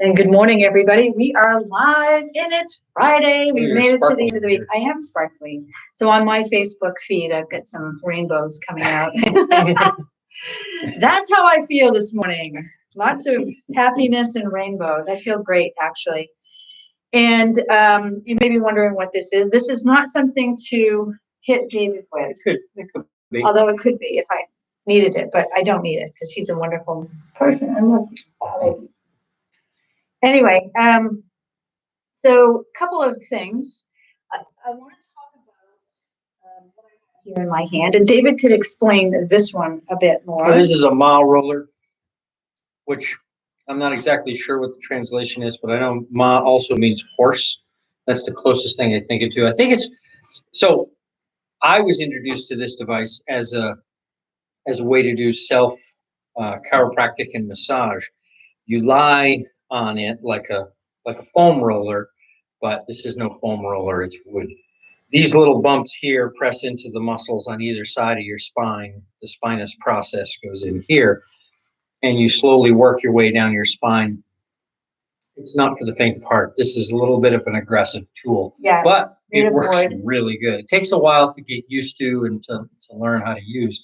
And good morning, everybody. We are live, and it's Friday. We've made it to the end of the week. I am sparkling. So on my Facebook feed, I've got some rainbows coming out. That's how I feel this morning. Lots of happiness and rainbows. I feel great, actually. And you may be wondering what this is. This is not something to hit David with. It could be. Although it could be if I needed it, but I don't need it because he's a wonderful person. I love him. Anyway, so a couple of things. I want to talk about what I have here in my hand, and David could explain this one a bit more. So this is a mile roller, which I'm not exactly sure what the translation is, but I know ma also means horse. That's the closest thing I think it to. I think it's so. I was introduced to this device as a way to do self chiropractic and massage. You lie on it like a foam roller, but this is no foam roller, it's wood. These little bumps here press into the muscles on either side of your spine. The spinous process goes in here, and you slowly work your way down your spine. It's not for the faint of heart. This is a little bit of an aggressive tool, but it works really good. It takes a while to get used to and to learn how to use,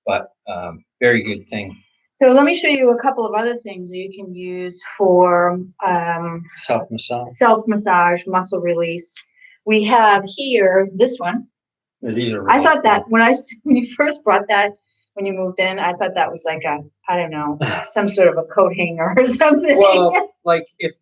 but very good thing. So let me show you a couple of other things you can use for self-massage, muscle release. We have here this one. Yeah, these are really I thought that when you first brought that, when you moved in, I thought that was like I don't know, some sort of a coat hanger or something. Well, like if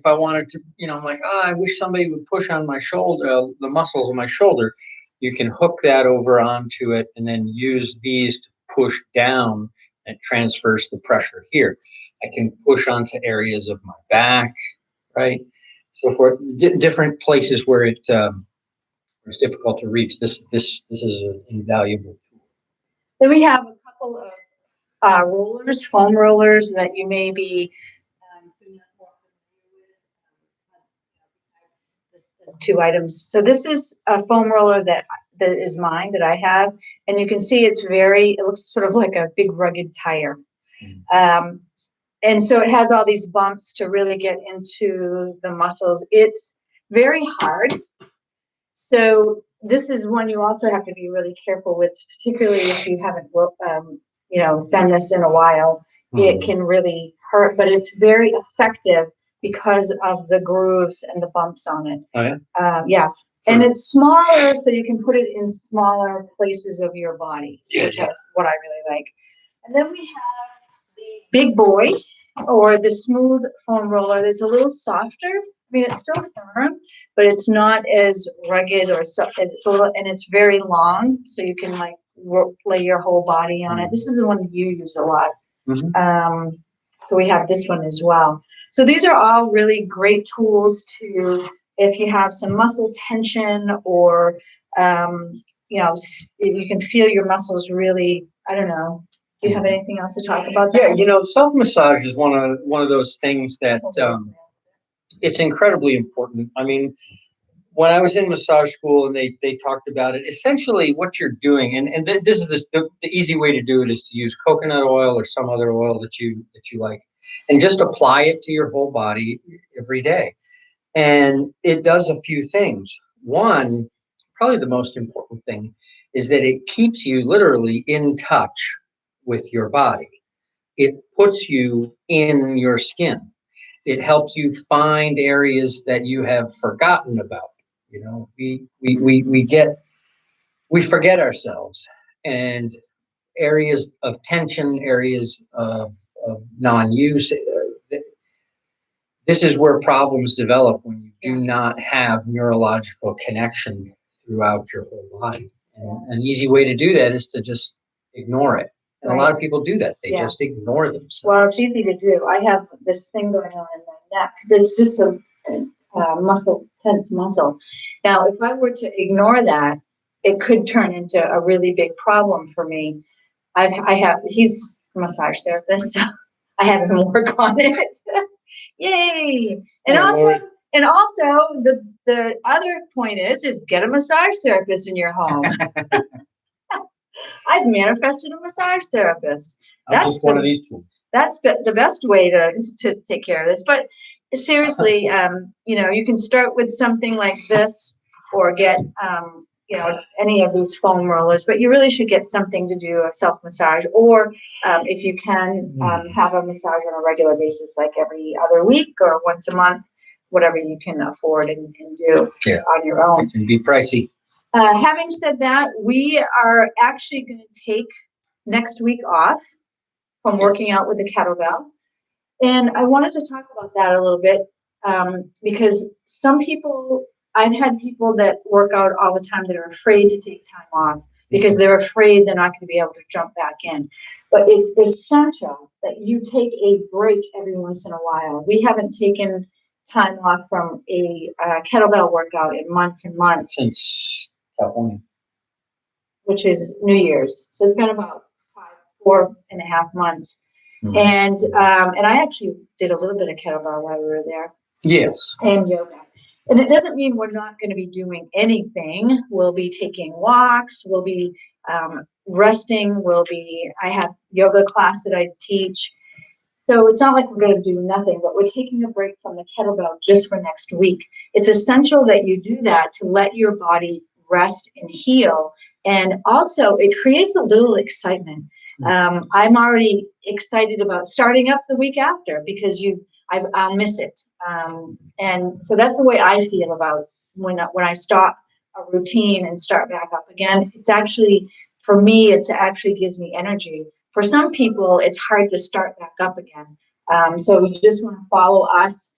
I wanted to, I'm like, I wish somebody would push on my shoulder, the muscles of my shoulder. You can hook that over onto it and then use these to push down. It transfers the pressure here. I can push onto areas of my back, right? So for different places where it's difficult to reach, this is an invaluable tool. Then we have a couple of rollers, foam rollers that you may be two items. So this is a foam roller that is mine that I have, and you can see it looks sort of like a big rugged tire. And so it has all these bumps to really get into the muscles. It's very hard. So this is one you also have to be really careful with, particularly if you haven't done this in a while. It can really hurt, but it's very effective because of the grooves and the bumps on it. Oh, yeah? Yeah. Sure. And it's smaller, so you can put it in smaller places of your body, which is what I really like. And then we have the big boy, or the smooth foam roller. That's a little softer. I mean, it's still firm, but it's not as rugged or soft. It's a little, and it's very long, so you can like lay your whole body on it. This is the one that you use a lot. So we have this one as well. So these are all really great tools to, if you have some muscle tension or, you can feel your muscles really, I don't know. Do you have anything else to talk about that? Yeah, self-massage is one of those things that it's incredibly important. I mean, when I was in massage school and they talked about it, essentially what you're doing, and this is the easy way to do it is to use coconut oil or some other oil that you like, and just apply it to your whole body every day. And it does a few things. One, probably the most important thing, is that it keeps you literally in touch with your body. It puts you in your skin. It helps you find areas that you have forgotten about. We forget ourselves, and areas of tension, areas of non-use. This is where problems develop when you do not have neurological connection throughout your whole body. And an easy way to do that is to just ignore it. And a lot of people do that. They just ignore themselves. Well, it's easy to do. I have this thing going on in my neck. There's just a tense muscle. Now, if I were to ignore that, it could turn into a really big problem for me. He's a massage therapist, so I have him work on it. Yay! And also the other point is get a massage therapist in your home. I've manifested a massage therapist. That's just one of these tools. that's the best way to take care of this. But seriously, you can start with something like this, or get, any of these foam rollers, but you really should get something to do a self-massage, or if you can, have a massage on a regular basis, like every other week or once a month, whatever you can afford and do on your own. It can be pricey. Having said that, we are actually going to take next week off from working out with the kettlebell. And I wanted to talk about that a little bit, because I've had people that work out all the time that are afraid to take time off because they're afraid they're not going to be able to jump back in. But it's essential that you take a break every once in a while. We haven't taken time off from a kettlebell workout in months and months. Since California. Which is New Year's. So it's been about 4.5 months. Mm-hmm. And I actually did a little bit of kettlebell while we were there. Yes. And yoga. And it doesn't mean we're not going to be doing anything. We'll be taking walks. We'll be resting. I have yoga class that I teach. So it's not like we're going to do nothing, but we're taking a break from the kettlebell just for next week. It's essential that you do that to let your body rest and heal. And also it creates a little excitement. I'm already excited about starting up the week after because I'll miss it. And so that's the way I feel about when I stop a routine and start back up again. It's actually, for me, it actually gives me energy. For some people, it's hard to start back up again. So you just want to follow us.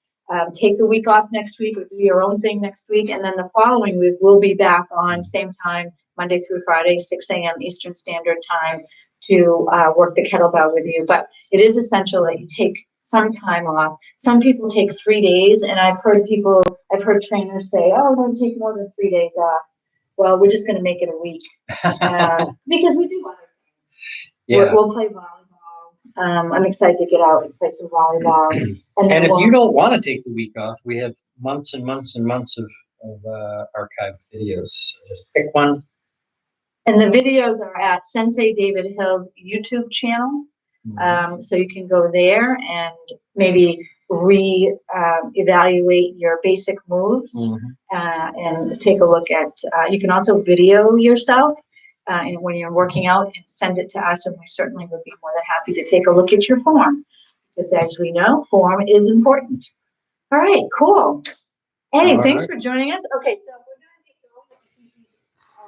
Take the week off next week, or do your own thing next week, and then the following week we'll be back on same time, Monday through Friday, 6 a.m. Eastern Standard Time, to work the kettlebell with you. But it is essential that you take some time off. Some people take 3 days, and I've heard trainers say, "Oh, I'm going to take more than 3 days off." Well, we're just going to make it a week because we do other things. Yeah. We'll play volleyball. I'm excited to get out and play some volleyball. And if you don't want to take the week off, we have months and months and months of archived videos. So just pick one. And the videos are at Sensei David Hill's YouTube channel. Mm-hmm. So you can go there and maybe evaluate your basic moves, and take a look at, you can also video yourself and when you're working out and send it to us, and we certainly would be more than happy to take a look at your form, because as we know, form is important. All right, cool. Hey, thanks for joining us. Okay, so we're going to get going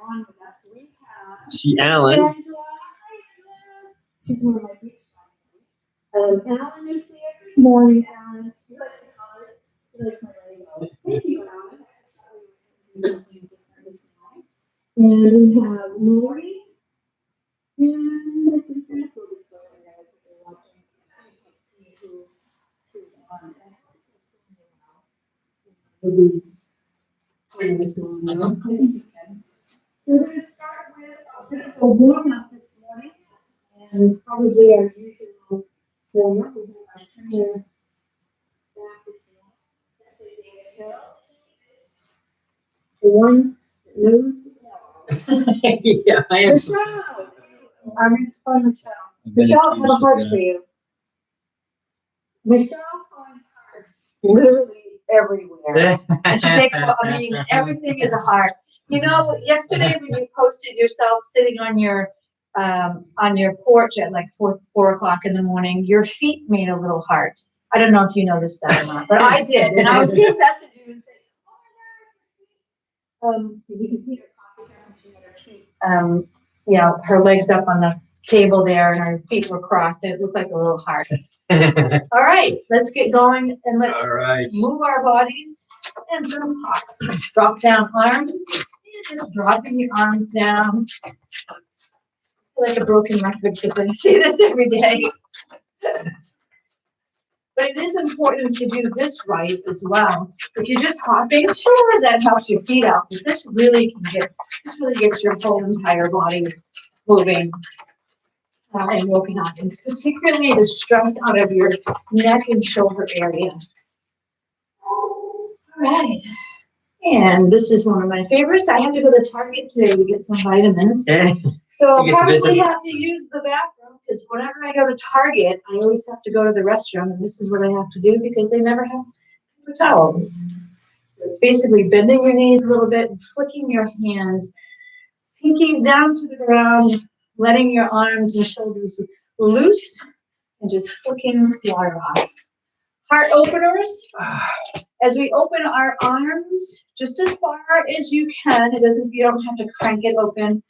on with us. We have Alan. Angela. She's one of my beach buddies. Alan is here. Good morning, Alan. You like the colors? She likes my radio. Thank you, Alan. Something different this morning. And we have Lori. And I think that's what we're starting now. If you're watching, I can see who's on. With these things going on. I think you can. So we're going to start with a bit of a warm-up this morning. And it's probably our usual warm-up. We have our trainer back this morning. The one that knows yeah, I am. Michelle! I'm going to call Michelle. Michelle, I have a heart for you. Michelle finds hearts literally everywhere. And she takes, everything is a heart. You know, yesterday when you posted yourself sitting on your porch at like 4 o'clock in the morning, your feet made a little heart. I don't know if you noticed that or not, but I did. And I was going to message you and say, oh my God, because you can see her coffee cup, she had her feet, her legs up on the table there, and her feet were crossed. It looked like a little heart. All right, let's get going, and let's move our bodies and some hops. Drop down arms, and just dropping your arms down. I feel like a broken record because I say this every day. But it is important to do this right as well. If you're just hopping, sure, that helps your feet out, but this really gets your whole entire body moving and working on things, particularly the stress out of your neck and shoulder area. All right. And this is one of my favorites. I have to go to Target today to get some vitamins. So I'll probably have to use the bathroom because whenever I go to Target, I always have to go to the restroom, and this is what I have to do because they never have paper towels. So it's basically bending your knees a little bit and flicking your hands, pinkies down to the ground, letting your arms and shoulders loose, and just flicking water off. Heart openers. As we open our arms, just as far as you can, you don't have to crank it open.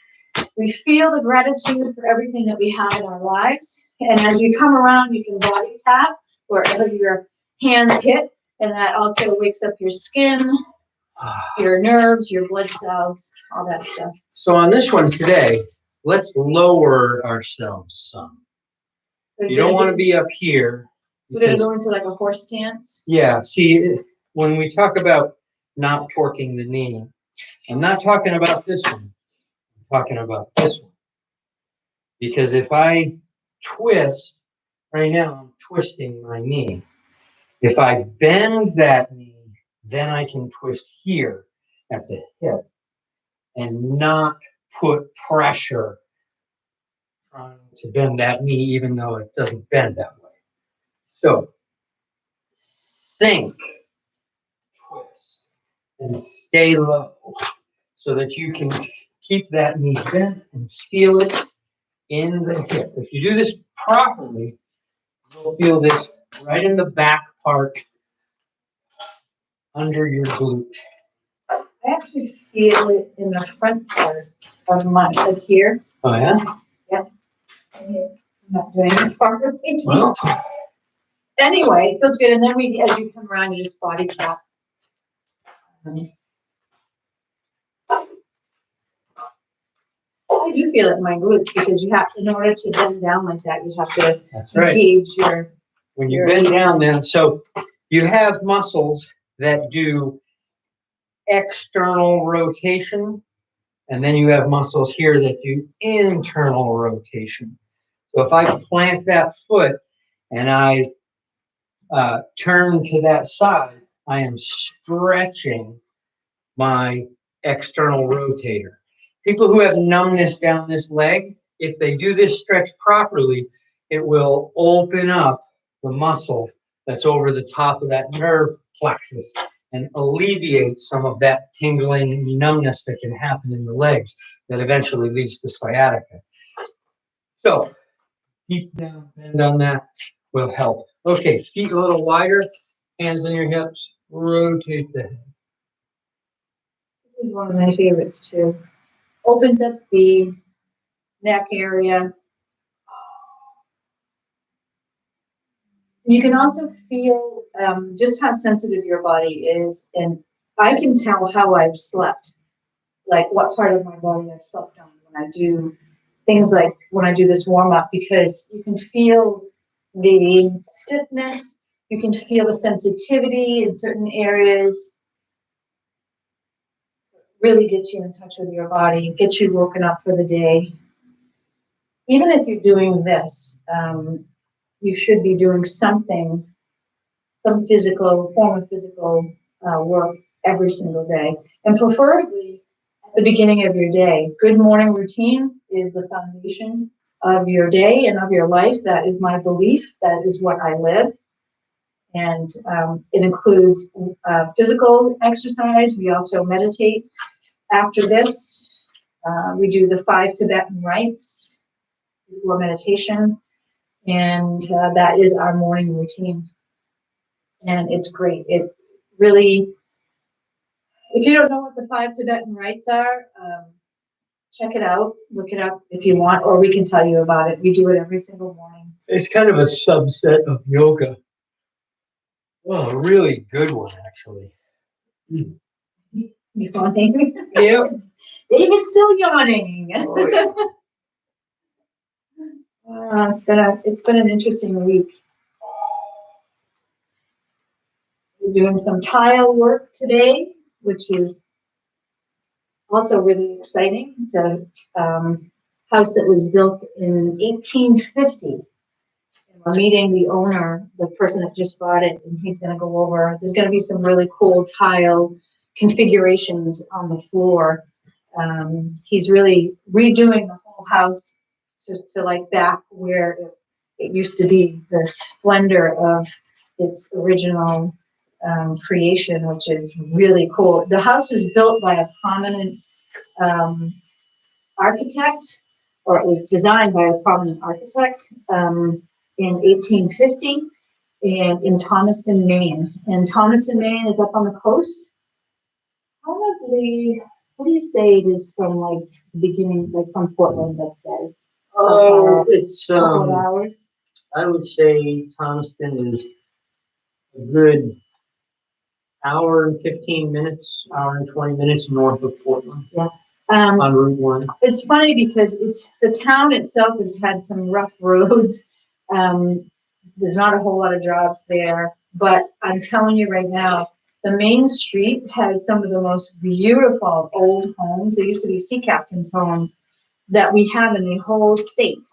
We feel the gratitude for everything that we have in our lives. And as you come around, you can body tap wherever your hands hit, and that also wakes up your skin, your nerves, your blood cells, all that stuff. So on this one today, let's lower ourselves some. You don't want to be up here. We're going to go into like a horse stance. Yeah, see, when we talk about not torquing the knee, I'm not talking about this one. I'm talking about this one. Because if I twist, right now I'm twisting my knee. If I bend that knee, then I can twist here at the hip and not put pressure trying to bend that knee, even though it doesn't bend that way. So, sink, twist, and stay low so that you can keep that knee bent and feel it in the hip. If you do this properly, you'll feel this right in the back part under your glute. I actually feel it in the front part of my head here. Oh, yeah? Yep. I'm not doing it properly. Well, anyway, it feels good. And then as you come around, you just body tap. I do feel it in my glutes because you have to, in order to bend down like that, you have to engage your. When you bend down, then, so you have muscles that do external rotation, and then you have muscles here that do internal rotation. So if I plant that foot and I turn to that side, I am stretching my external rotator. People who have numbness down this leg, if they do this stretch properly, it will open up the muscle that's over the top of that nerve plexus and alleviate some of that tingling numbness that can happen in the legs that eventually leads to sciatica. So, deep down bend on that will help. Okay, feet a little wider, hands on your hips, rotate the head. This is one of my favorites too. Opens up the neck area. You can also feel just how sensitive your body is, and I can tell how I've slept, like what part of my body I've slept on when I do things like when I do this warm up, because you can feel the stiffness, you can feel the sensitivity in certain areas. Really get you in touch with your body, get you woken up for the day. Even if you're doing this, you should be doing something, some form of physical work every single day, and preferably at the beginning of your day. Good morning routine is the foundation of your day and of your life. That is my belief. That is what I live. And it includes physical exercise. We also meditate. After this, we do the 5 Tibetan rites before meditation. And that is our morning routine. And it's great. It really, if you don't know what the 5 Tibetan rites are, check it out, look it up if you want, or we can tell you about it. We do it every single morning. It's kind of a subset of yoga. Well, a really good one, actually. You yawning? Yep. David's still yawning. Oh, yeah. It's been an interesting week. We're doing some tile work today, which is also really exciting. It's a house that was built in 1850. And we're meeting the owner, the person that just bought it, and he's going to go over. There's going to be some really cool tile configurations on the floor. He's really redoing the whole house to like back where it used to be, the splendor of its original creation, which is really cool. The house was built by a prominent architect, or it was designed by a prominent architect in 1850, and in Thomaston, Maine. And Thomaston, Maine is up on the coast. Probably, what do you say it is from like the beginning, like from Portland, let's say? Oh, it's Couple of hours. I would say Thomaston is a good hour and 15 minutes, hour and 20 minutes north of Portland. Yeah. On Route 1. It's funny because the town itself has had some rough roads. There's not a whole lot of jobs there, but I'm telling you right now, the main street has some of the most beautiful old homes. There used to be sea captains' homes that we have in the whole state.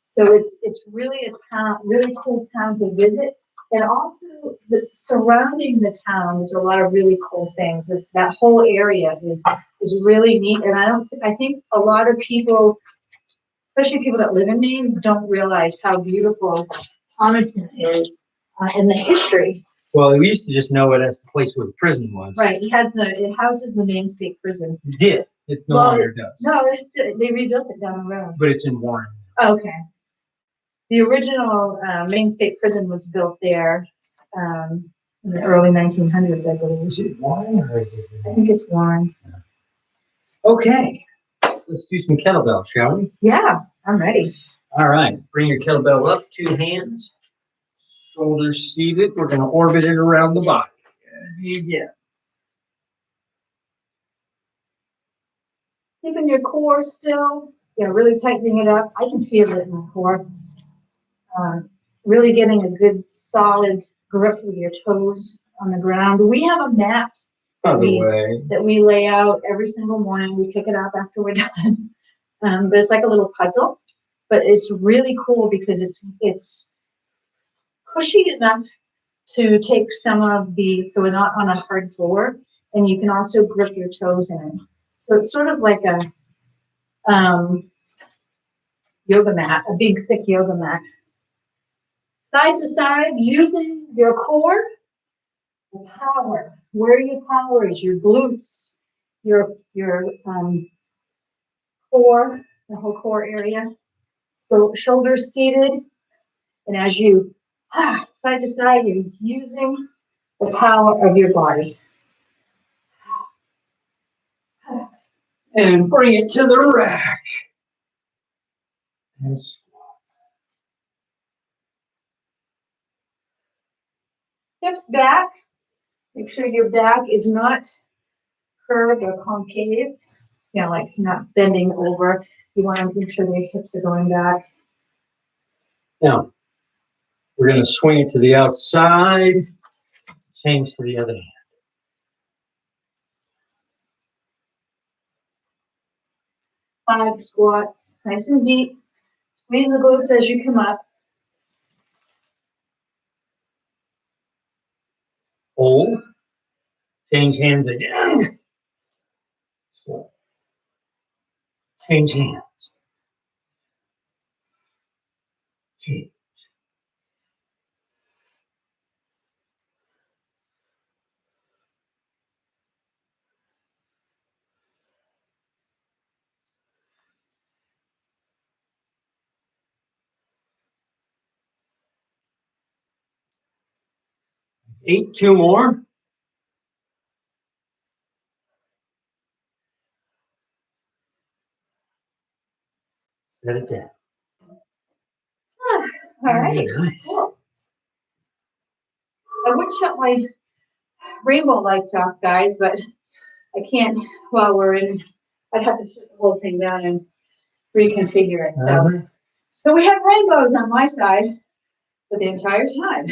So it's really a town, really cool town to visit. And also surrounding the town, there's a lot of really cool things. That whole area is really neat. And I think a lot of people, especially people that live in Maine, don't realize how beautiful Thomaston is and the history. Well, we used to just know it as the place where the prison was. Right. It houses the Maine State Prison. It did. It no longer does. No, they rebuilt it down the road. But it's in Warren. Okay. The original Maine State Prison was built there in the early 1900s, I believe. Is it Warren or is it? I think it's Warren. Okay. Let's do some kettlebell, shall we? Yeah, I'm ready. All right. Bring your kettlebell up, 2 hands. Shoulders seated. We're going to orbit it around the body. Yeah. Keeping your core still, really tightening it up. I can feel it in my core. Really getting a good solid grip with your toes on the ground. We have a mat that we lay out every single morning. We pick it up after we're done. But it's like a little puzzle. But it's really cool because it's cushy enough to take some of so we're not on a hard floor, and you can also grip your toes in it. So it's sort of like a yoga mat, a big thick yoga mat. Side to side, using your core, the power. Where your power is, your glutes, your core, the whole core area. So shoulders seated, and as you side to side, you're using the power of your body. And bring it to the rack. And hips back. Make sure your back is not curved or concave. Like not bending over. You want to make sure your hips are going back. Now, we're going to swing it to the outside. Change to the other hand. Five squats, nice and deep. Squeeze the glutes as you come up. Hold. Change hands again. Change hands. Change. Eight, 2 more. Set it down. All right. Nice. Cool. I would shut my rainbow lights off, guys, but I can't while we're in. I'd have to shut the whole thing down and reconfigure it. So we have rainbows on my side for the entire time.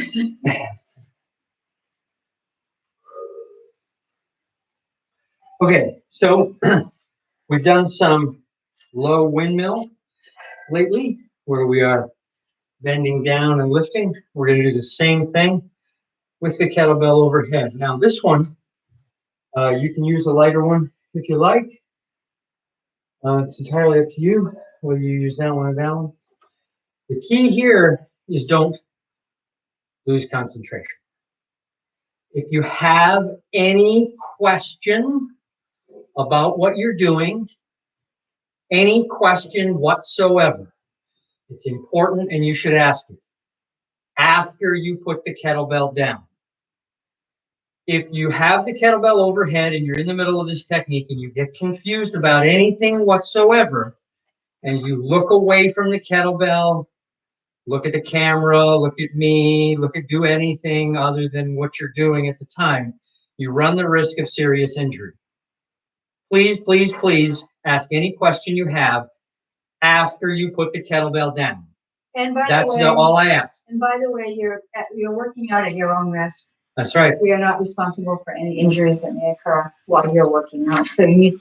Okay, so we've done some low windmill lately where we are bending down and lifting. We're going to do the same thing with the kettlebell overhead. Now this one, you can use a lighter one if you like. It's entirely up to you. whether you use that one or that one. The key here is don't lose concentration. If you have any question about what you're doing, any question whatsoever, it's important and you should ask it after you put the kettlebell down. If you have the kettlebell overhead and you're in the middle of this technique and you get confused about anything whatsoever, and you look away from the kettlebell, look at the camera, look at me, do anything other than what you're doing at the time, you run the risk of serious injury. Please, please, please ask any question you have after you put the kettlebell down. And by That's the way, all I ask. And by the way, you're working out at your own risk. That's right. We are not responsible for any injuries that may occur while you're working out. So you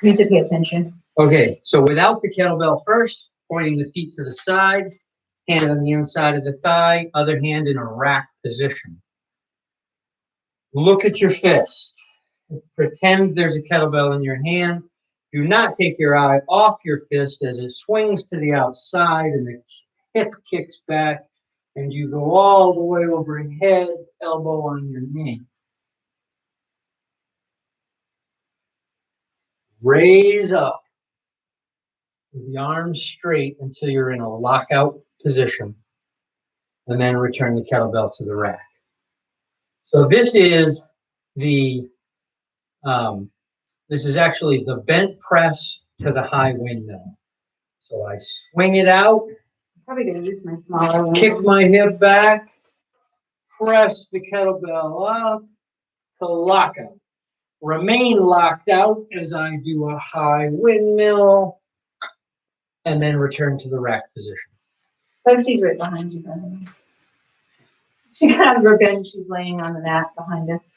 need to pay attention. Okay, so without the kettlebell first, pointing the feet to the side, hand on the inside of the thigh, other hand in a rack position. Look at your fist. Pretend there's a kettlebell in your hand. Do not take your eye off your fist as it swings to the outside and the hip kicks back and you go all the way overhead, elbow on your knee. Raise up with the arms straight until you're in a lockout position, and then return the kettlebell to the rack. So this is actually the bent press to the high windmill. So I swing it out, Probably gonna use my smaller one. kick my hip back, press the kettlebell up to lockout. Remain locked out as I do a high windmill, and then return to the rack position. Lexie's right behind you, by the way. She got her bench. She's laying on the mat behind us.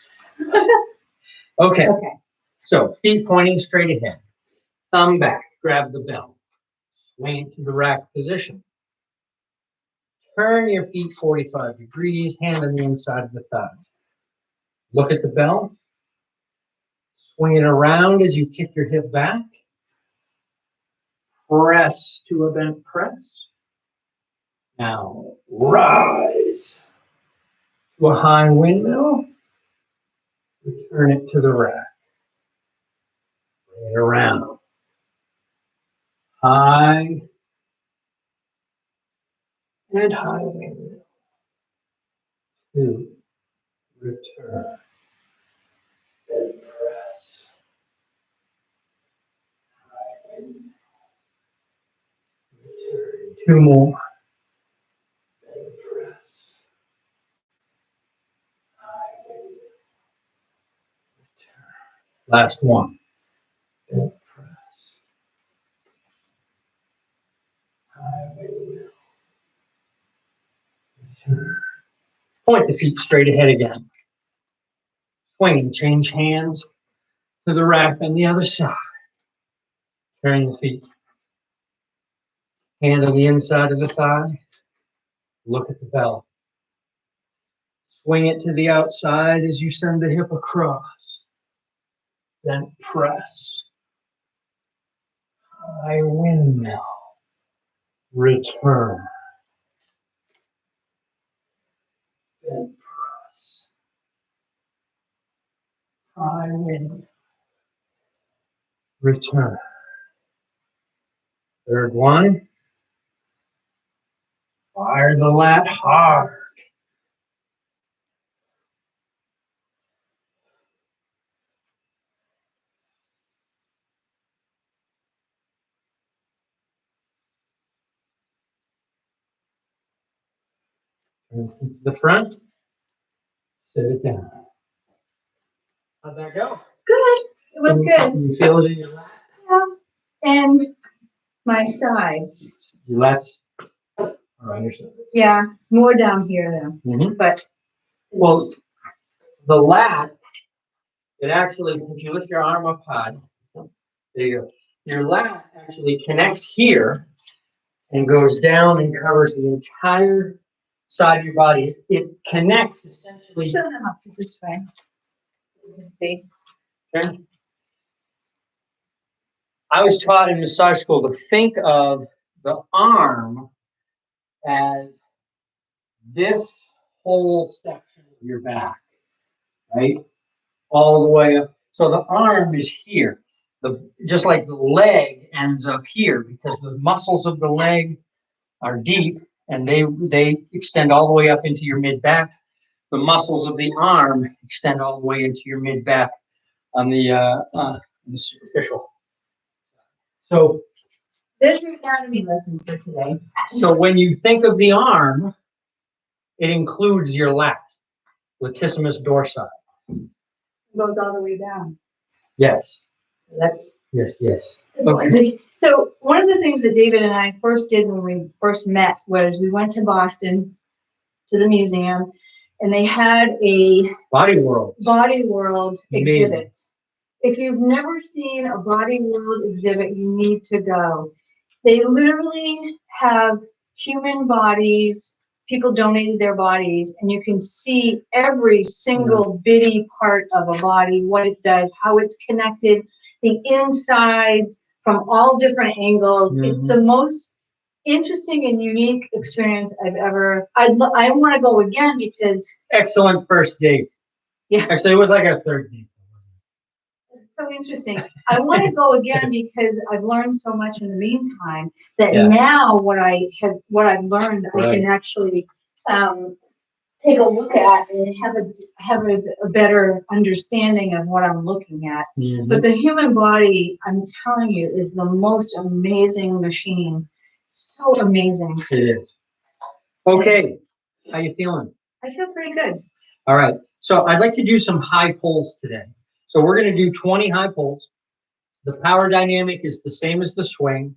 Okay. Okay. So feet pointing straight ahead. Thumb back. Grab the bell. Swing it to the rack position. Turn your feet 45 degrees. Hand on the inside of the thigh. Look at the bell. Swing it around as you kick your hip back. Press to a bent press. Now rise to a high windmill. Return it to the rack. Bring it around. High and high windmill. 2. Return. Bent press. High windmill. Return. 2 more. Bent press. High windmill. Return. Last one. Bent press. High windmill. Return. Point the feet straight ahead again. Swing and change hands to the rack on the other side. Turn the feet. Hand on the inside of the thigh. Look at the bell. Swing it to the outside as you send the hip across. Then press. High windmill. Return. Then press. High windmill. Return. Third one. Fire the lat hard. Turn to the front. Sit it down. How'd that go? Good. It went good. Can you feel it in your lat? Yeah. And my sides. Your lats are on your side. Yeah, more down here though. Mm-hmm. But Well, the lat, it actually, if you lift your arm up high, there you go. Your lat actually connects here and goes down and covers the entire side of your body. It connects essentially. show them up to this way. You can see. Okay. I was taught in massage school to think of the arm as this whole section of your back, right? All the way up. So the arm is here. Just like the leg ends up here because the muscles of the leg are deep and they extend all the way up into your mid back. The muscles of the arm extend all the way into your mid back on the superficial. So there's your anatomy lesson for today. So when you think of the arm, it includes your lat, latissimus dorsi. It goes all the way down. Yes. That's yes. Okay. So one of the things that David and I first did when we first met was we went to Boston to the museum, and they had a Body World exhibit. If you've never seen a Body World exhibit, you need to go. They literally have human bodies. People donated their bodies, and you can see every single bitty part of a body, what it does, how it's connected, the insides from all different angles. Mm-hmm. It's the most interesting and unique experience I've ever. I want to go again because excellent first date. Yeah, actually, it was like a third date. It's so interesting. I want to go again because I've learned so much in the meantime that now what I've learned, I can actually take a look at and have a better understanding of what I'm looking at. Mm-hmm. But the human body, I'm telling you, is the most amazing machine. So amazing. It is. Okay, how you feeling? I feel pretty good. All right, so I'd like to do some high pulls today. So we're going to do 20 high pulls. The power dynamic is the same as the swing,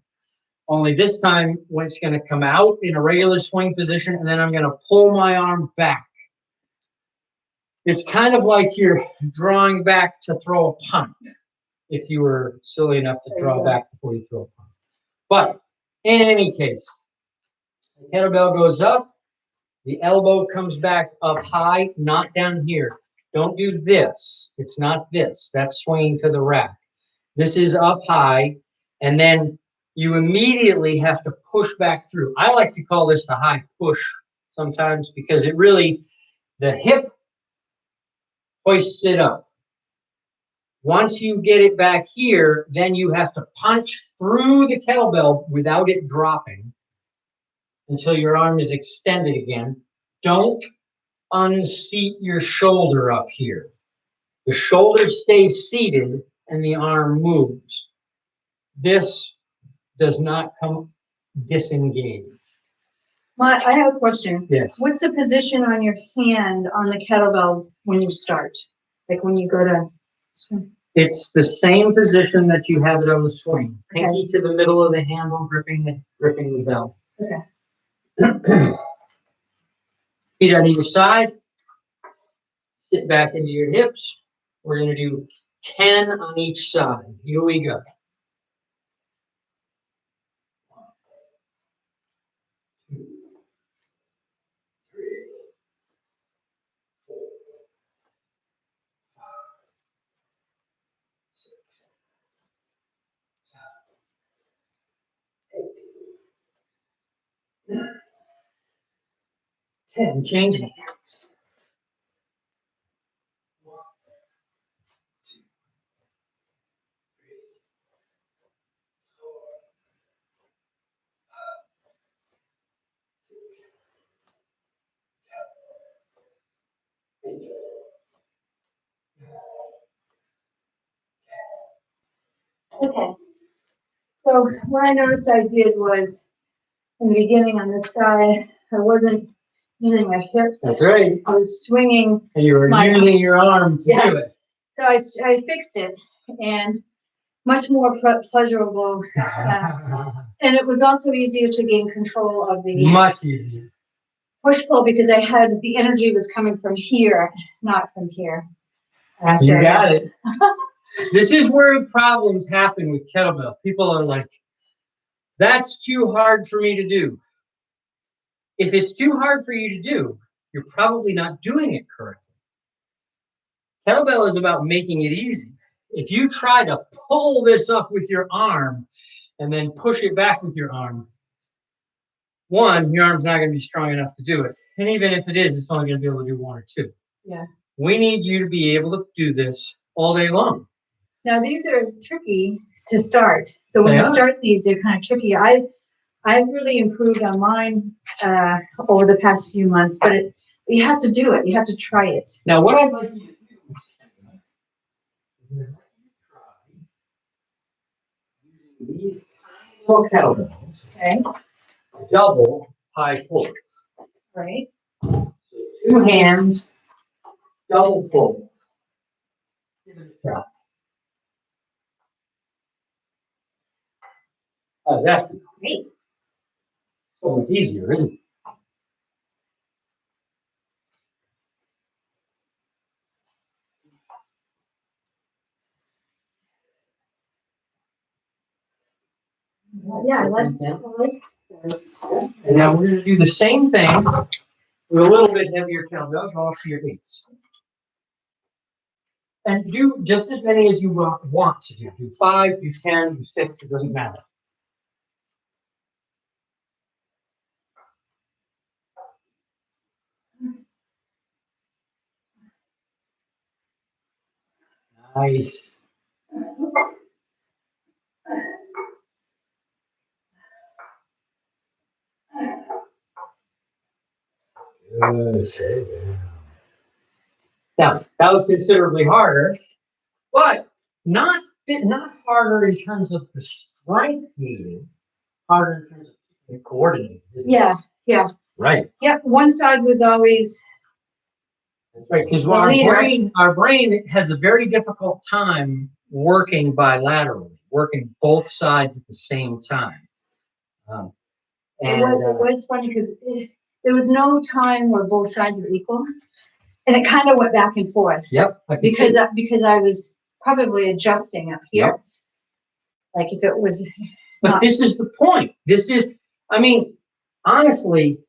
only this time when it's going to come out in a regular swing position, and then I'm going to pull my arm back. It's kind of like you're drawing back to throw a punt, if you were silly enough to draw back before you throw a punt. But in any case, the kettlebell goes up, the elbow comes back up high, not down here. Don't do this. It's not this. That's swinging to the rack. This is up high, and then you immediately have to push back through. I like to call this the high push sometimes because it really, the hip hoists it up. Once you get it back here, then you have to punch through the kettlebell without it dropping until your arm is extended again. Don't unseat your shoulder up here. The shoulder stays seated and the arm moves. This does not come disengaged. I have a question. Yes. What's the position on your hand on the kettlebell when you start? Like when you go to swing? It's the same position that you have it on the swing. Okay. Pinky to the middle of the handle, gripping the bell. Okay. Feet on either side. Sit back into your hips. We're going to do 10 on each side. Here we go. 1, 2, 3, 4, 5, 6, 7, 8, 9, 10. Change hands. 1, 2, 3, 4, 5, 6, 7, 8, 9, 10. Okay. So what I noticed I did was in the beginning on this side, I wasn't using my hips. That's right. I was swinging. And you were using your arm to do it. So I fixed it, and much more pleasurable. And it was also easier to gain control of the much easier push pull because I had the energy was coming from here, not from here. You got it. This is where problems happen with kettlebell. People are like, that's too hard for me to do. If it's too hard for you to do, you're probably not doing it correctly. Kettlebell is about making it easy. if you try to pull this up with your arm and then push it back with your arm, one, your arm's not going to be strong enough to do it. And even if it is, it's only going to be able to do one or two. Yeah. We need you to be able to do this all day long. Now, these are tricky to start. So when you start these, they're kind of tricky. I've really improved on mine over the past few months, but you have to do it. You have to try it. Now, what I'd like you to do is try using these tiny little kettlebells. Okay. Double high pulls. Right. So 2 hands, double pull. Give it a try. How's that feel? Great. So much easier, isn't it? Yeah, I like this. And now we're going to do the same thing with a little bit heavier kettlebells off to your 8s. And do just as many as you want to do. Do 5, do 10, do 6, it doesn't matter. Nice. Good. Sit down. Now, that was considerably harder, but not harder in terms of the strength needed, harder in terms of the coordinating. Yeah, yeah. Right. Yeah, one side was always. That's right, because our brain has a very difficult time working bilaterally, working both sides at the same time. It was funny because there was no time where both sides were equal, and it kind of went back and forth. Yep. Because I was probably adjusting up here. Yep. Like if it was. But this is the point. I mean, honestly,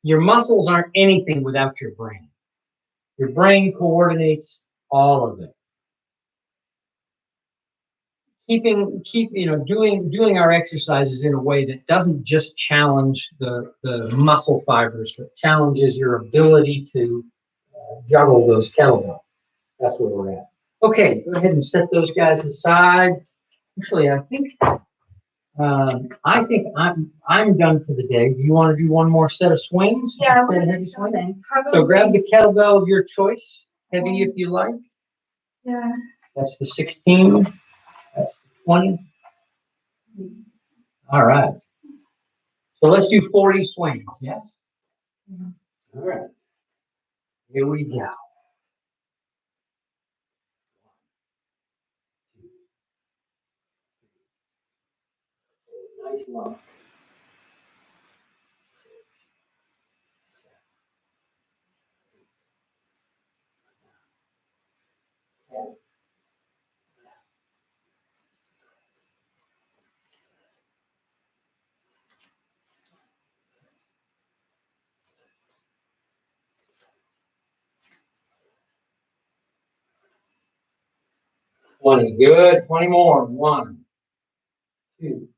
your muscles aren't anything without your brain. Your brain coordinates all of it. Doing our exercises in a way that doesn't just challenge the muscle fibers, but challenges your ability to juggle those kettlebells. That's where we're at. Okay, go ahead and set those guys aside. Actually, I think I'm done for the day. Do you want to do one more set of swings? Yeah, set of heavy swings. Probably. So grab the kettlebell of your choice, heavy if you like. Yeah. That's the 16. That's the 20. All right. So let's do 40 swings. Yes. All right. Here we go. Nice lump. 20. Good. 20 more. 1, 2,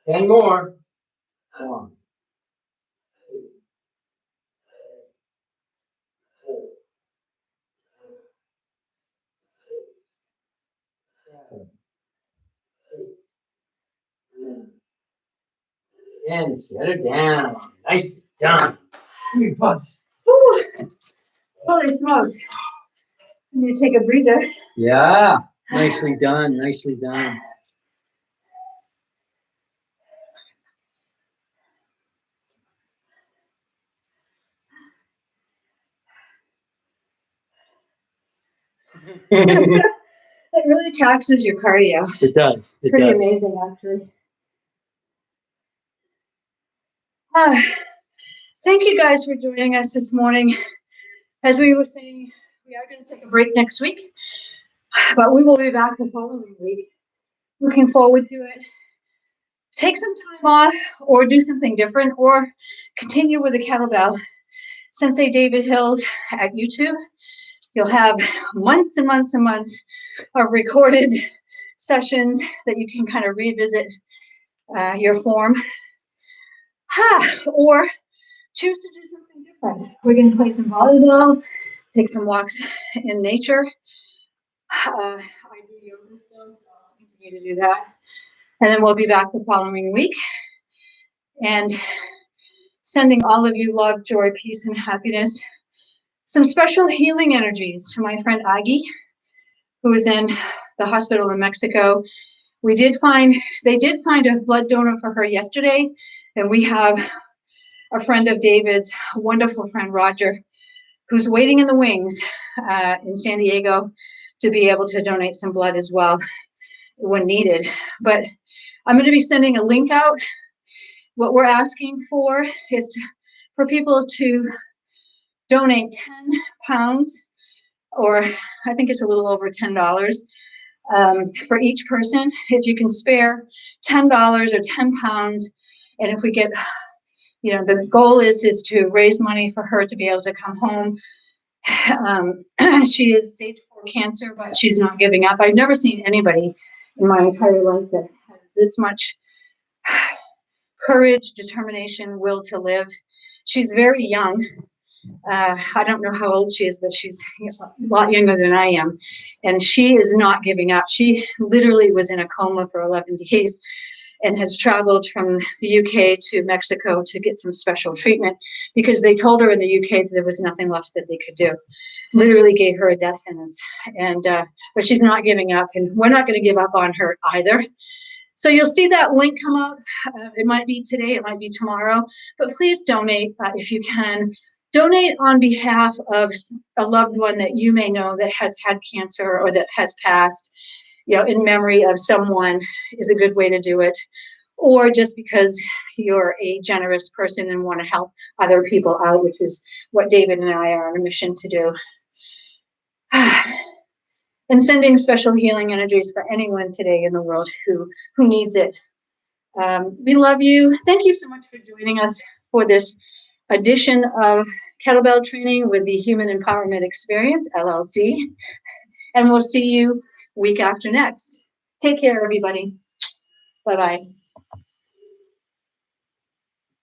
10 more. 1, 2, 4, 7, 8, 9, 10. Set it down. Nicely done. Good bugs. Holy smokes. I need to take a breather. Yeah. Nicely done. Nicely done. It really taxes your cardio. It does. It Pretty does. amazing, actually. Thank you guys for joining us this morning. As we were saying, we are going to take a break next week, but we will be back the following week. Looking forward to it. take some time off or do something different or continue with the kettlebell. Sensei David Hills at YouTube. You'll have months and months and months of recorded sessions that you can kind of revisit your form. Or choose to do something different. We're going to play some volleyball, take some walks in nature. I do yoga still, so I'll continue to do that. And then we'll be back the following week. And sending all of you love, joy, peace, and happiness. Some special healing energies to my friend Aggie, who is in the hospital in Mexico. They did find a blood donor for her yesterday, and we have a friend of David's, a wonderful friend, Roger, who's waiting in the wings in San Diego to be able to donate some blood as well when needed. But I'm going to be sending a link out. What we're asking for is for people to donate 10 pounds, or I think it's a little over $10 for each person. If you can spare $10 or 10 pounds, and if we get, the goal is to raise money for her to be able to come home. She is stage 4 cancer, but she's not giving up. I've never seen anybody in my entire life that has this much courage, determination, will to live. She's very young. I don't know how old she is, but she's a lot younger than I am. And she is not giving up. She literally was in a coma for 11 days and has traveled from the UK to Mexico to get some special treatment because they told her in the UK that there was nothing left that they could do. Literally gave her a death sentence. And but she's not giving up, and we're not going to give up on her either. So you'll see that link come up. It might be today, it might be tomorrow, but please donate if you can. Donate on behalf of a loved one that you may know that has had cancer or that has passed. In memory of someone is a good way to do it. Or just because you're a generous person and want to help other people out, which is what David and I are on a mission to do. And sending special healing energies for anyone today in the world who needs it. We love you. Thank you so much for joining us for this edition of Kettlebell Training with the Human Empowerment Experience LLC. And we'll see you week after next. Take care, everybody. Bye-bye.